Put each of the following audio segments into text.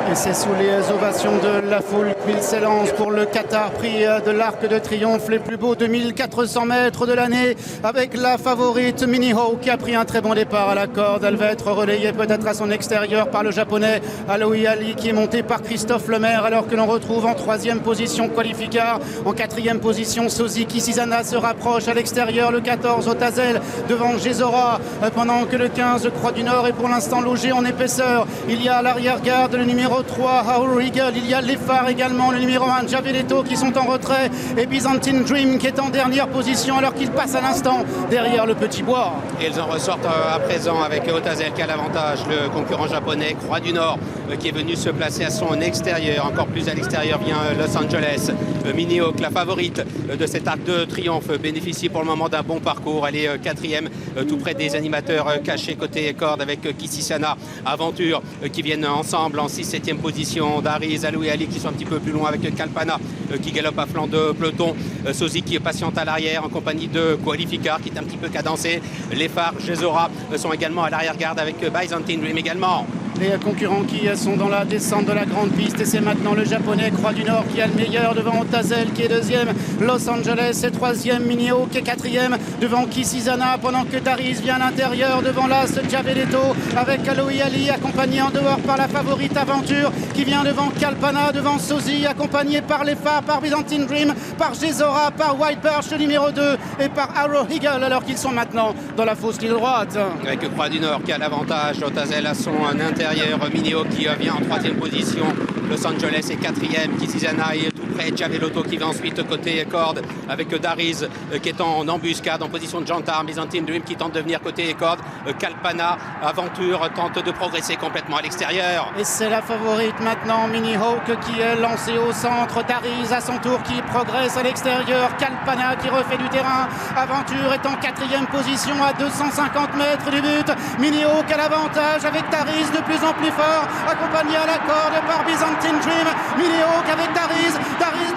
Et c'est sous les ovations de la foule qu'il s'élance pour le Qatar, prix de l'Arc de Triomphe, les plus beaux 2400 mètres de l'année, avec la favorite Mini Hawk qui a pris un très bon départ à la corde. Elle va être relayée peut-être à son extérieur par le japonais Alohi Ali, qui est monté par Christophe Lemaire, alors que l'on retrouve en 3e position Qualificar, en 4e position Sozi Kisizana se rapproche à l'extérieur, le 14 Otazel devant Gesora, pendant que le 15 Croix du Nord est pour l'instant logé en épaisseur. Il y a à l'arrière-garde le numéro 3 Haul Regal, il y a les phares également, le numéro 1 Javeletto qui sont en retrait, et Byzantine Dream qui est en dernière position alors qu'il passe à l'instant derrière le Petit Bois. Et ils en ressortent à présent avec Otazel qui a l'avantage, le concurrent japonais Croix du Nord qui est venu se placer à son extérieur. Encore plus à l'extérieur vient Los Angeles. Mini Hawk, la favorite de cet Arc de Triomphe, bénéficie pour le moment d'un bon parcours. Elle est 4e, tout près des animateurs cachés côté corde, avec Kisisana, Aventure qui viennent ensemble en 6-7e position. Dariz, Alohi Ali qui sont un petit peu plus loin avec Kalpana qui galope à flanc de peloton. Sozi qui est patiente à l'arrière en compagnie de Qualificar qui est un petit peu cadencé. Les phares Gesora sont également à l'arrière-garde avec Byzantine Dream également. Les concurrents qui sont dans la descente de la grande piste, et c'est maintenant le japonais Croix du Nord qui a le meilleur devant Otazel qui est 2e, Los Angeles est 3e, Mini Hawk qui est 4e devant Kisizana, pendant que Dariz vient à l'intérieur devant l'As Javeletto avec Alohi Ali accompagné en dehors par la favorite Aventure qui vient devant Kalpana, devant Sozi, accompagné par les phares, par Byzantine Dream, par Gesora, par White Birch le numéro 2 et par Arrow Eagle, alors qu'ils sont maintenant dans la fausse ligne droite. Avec Croix du Nord qui a l'avantage, Otazel à son intérieur, Mini Hawk qui vient en 3e position, Los Angeles est 4e, Kisizana est tout près, Javeletto qui va ensuite côté corde avec Dariz qui est en embuscade en position de gendarme, Byzantine Dream qui tente de venir côté corde, Kalpana, Aventure tente de progresser complètement à l'extérieur. Et c'est la favorite maintenant, Mini Hawk qui est lancée au centre, Dariz à son tour qui progresse à l'extérieur, Kalpana qui refait du terrain, Aventure est en 4e position à 250 mètres du but, Mini Hawk à l'avantage avec Dariz de plus en plus fort, accompagné à la corde par Byzantine Dream. Mini Hawk avec Dariz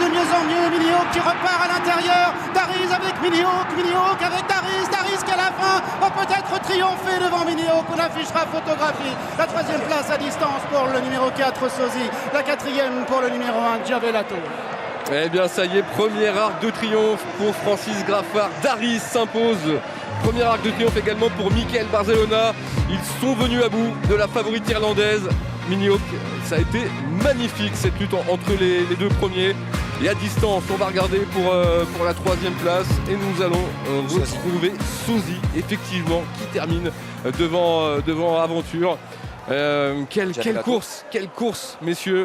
de mieux en mieux, Mini Hawk qui repart à l'intérieur, Dariz avec Mini Hawk avec Dariz qui à la fin va peut-être triompher devant Mini Hawk. On affichera photographie, la 3e place à distance pour le numéro 4 Sozi, la 4e pour le numéro 1 Javeletto. Eh bien ça y est, premier Arc de Triomphe pour Francis Graffard. Dariz s'impose. Premier Arc de Triomphe également pour Michael Barzellona. Ils sont venus à bout de la favorite irlandaise. Mini Hawk, ça a été magnifique cette lutte entre les deux premiers. Et à distance, on va regarder pour la 3e place. Et nous allons retrouver Sozi, effectivement, qui termine devant Aventure. Quelle course, messieurs.